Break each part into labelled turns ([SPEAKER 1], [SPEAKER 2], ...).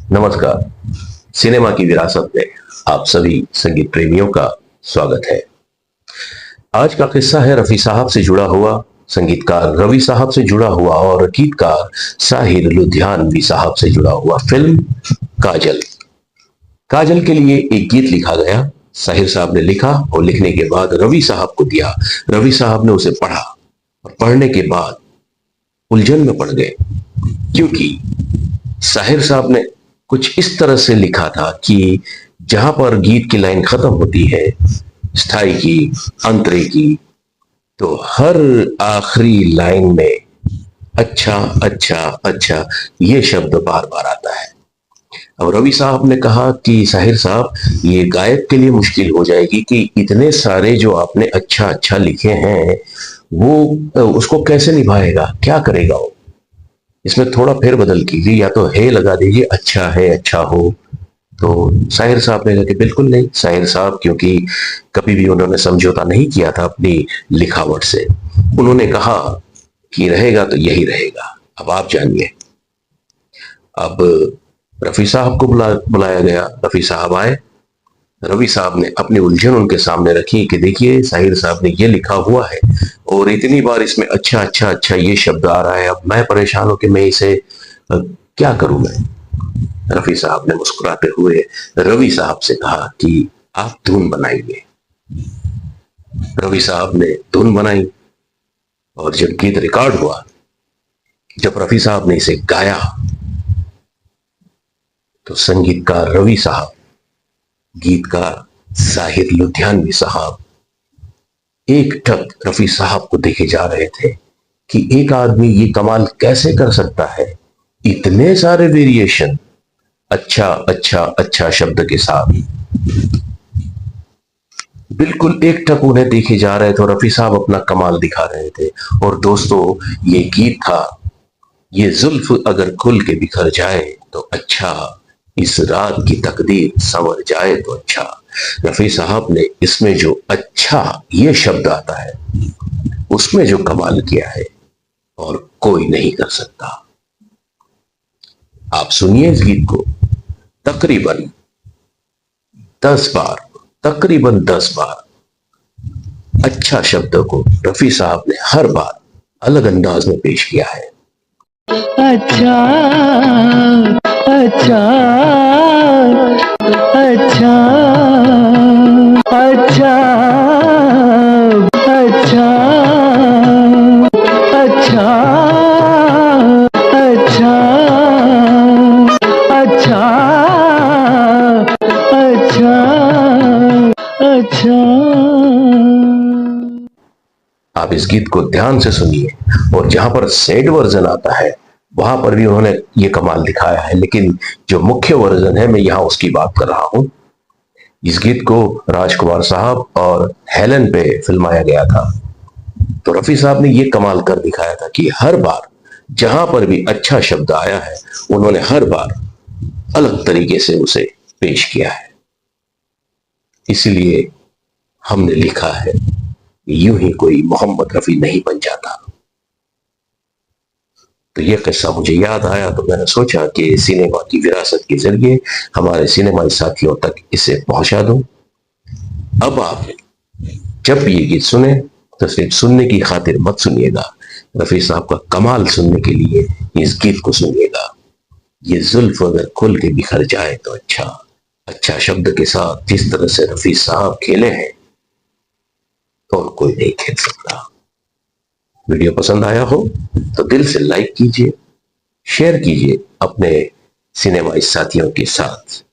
[SPEAKER 1] नमस्कार। सिनेमा की विरासत में आप सभी संगीत प्रेमियों का स्वागत है। आज का किस्सा है रफी साहब से जुड़ा हुआ, संगीतकार रवि साहब से जुड़ा हुआ और गीतकार साहिर लुधियानवी साहब से जुड़ा हुआ। फिल्म काजल। काजल के लिए एक गीत लिखा गया। साहिर साहब ने लिखा और लिखने के बाद रवि साहब को दिया। रवि साहब ने उसे पढ़ा और पढ़ने के बाद उलझन में पड़ गए, क्योंकि साहिर साहब ने कुछ इस तरह से लिखा था कि जहां पर गीत की लाइन खत्म होती है, स्थाई की, अंतरे की, तो हर आखिरी लाइन में अच्छा अच्छा अच्छा ये शब्द बार बार आता है। अब रवि साहब ने कहा कि साहिर साहब, ये गायक के लिए मुश्किल हो जाएगी कि इतने सारे जो आपने अच्छा अच्छा लिखे हैं वो उसको कैसे निभाएगा, क्या करेगा वो। इसमें थोड़ा फेरबदल कीजिए, या तो है लगा दीजिए, अच्छा है अच्छा हो। तो साहिर साहब ने कहा कि बिल्कुल नहीं। साहिर साहब क्योंकि कभी भी उन्होंने समझौता नहीं किया था अपनी लिखावट से, उन्होंने कहा कि रहेगा तो यही रहेगा। अब आप जानिए। अब रफी साहब को बुलाया गया। रफी साहब आए। रवि साहब ने अपनी उलझन उनके सामने रखी कि देखिए, साहिर साहब ने ये लिखा हुआ है और इतनी बार इसमें अच्छा अच्छा अच्छा ये शब्द आ रहा है। अब मैं परेशान हूं कि मैं इसे क्या करूं मैं। रफी साहब ने मुस्कुराते हुए रवि साहब से कहा कि आप धुन बनाइए। रवि साहब ने धुन बनाई और जब गीत रिकॉर्ड हुआ, जब रफी साहब ने इसे गाया, तो संगीतकार रवि साहब, गीतकार साहिर लुधियानवी साहब एक टक रफी साहब को देखे जा रहे थे कि एक आदमी ये कमाल कैसे कर सकता है, इतने सारे वेरिएशन अच्छा अच्छा अच्छा शब्द के साथ। बिल्कुल एक टक उन्हें देखे जा रहे थे और रफी साहब अपना कमाल दिखा रहे थे। और दोस्तों, ये गीत था, ये जुल्फ अगर खुल के बिखर जाए तो अच्छा, इस रात की तकदीर संवर जाए तो अच्छा। रफी साहब ने इसमें जो अच्छा ये शब्द आता है, उसमें जो कमाल किया है और कोई नहीं कर सकता। आप सुनिए इस गीत को। तकरीबन 10 बार, तकरीबन 10 बार अच्छा शब्द को रफी साहब ने हर बार अलग अंदाज में पेश किया है। अच्छा अच्छा अच्छा अच्छा अच्छा अच्छा अच्छा अच्छा अच्छा अच्छा। आप इस गीत को ध्यान से सुनिए, और जहां पर सैड वर्जन आता है वहां पर भी उन्होंने ये कमाल दिखाया है, लेकिन जो मुख्य वर्जन है मैं यहां उसकी बात कर रहा हूं। इस गीत को राजकुमार साहब और हेलन पे फिल्माया गया था। तो रफी साहब ने ये कमाल कर दिखाया था कि हर बार जहां पर भी अच्छा शब्द आया है, उन्होंने हर बार अलग तरीके से उसे पेश किया है। इसलिए हमने लिखा है, यूं ही कोई मोहम्मद रफी नहीं बन जाता। तो यह किस्सा मुझे याद आया, तो मैंने सोचा कि सिनेमा की विरासत के जरिए हमारे सिनेमाई साथियों तक इसे पहुंचा दूं। अब आप जब ये गीत सुने तो सिर्फ सुनने की खातिर मत सुनिएगा, रफी साहब का कमाल सुनने के लिए इस गीत को सुनिएगा। ये जुल्फ अगर खुल के बिखर जाए तो अच्छा, अच्छा शब्द के साथ जिस तरह से रफी साहब खेले हैं, और कोई नहीं खेल सकता। वीडियो पसंद आया हो तो दिल से लाइक कीजिए, शेयर कीजिए अपने सिनेमाई साथियों के साथ,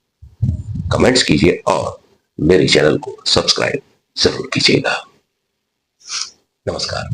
[SPEAKER 1] कमेंट्स कीजिए और मेरे चैनल को सब्सक्राइब जरूर कीजिएगा। नमस्कार।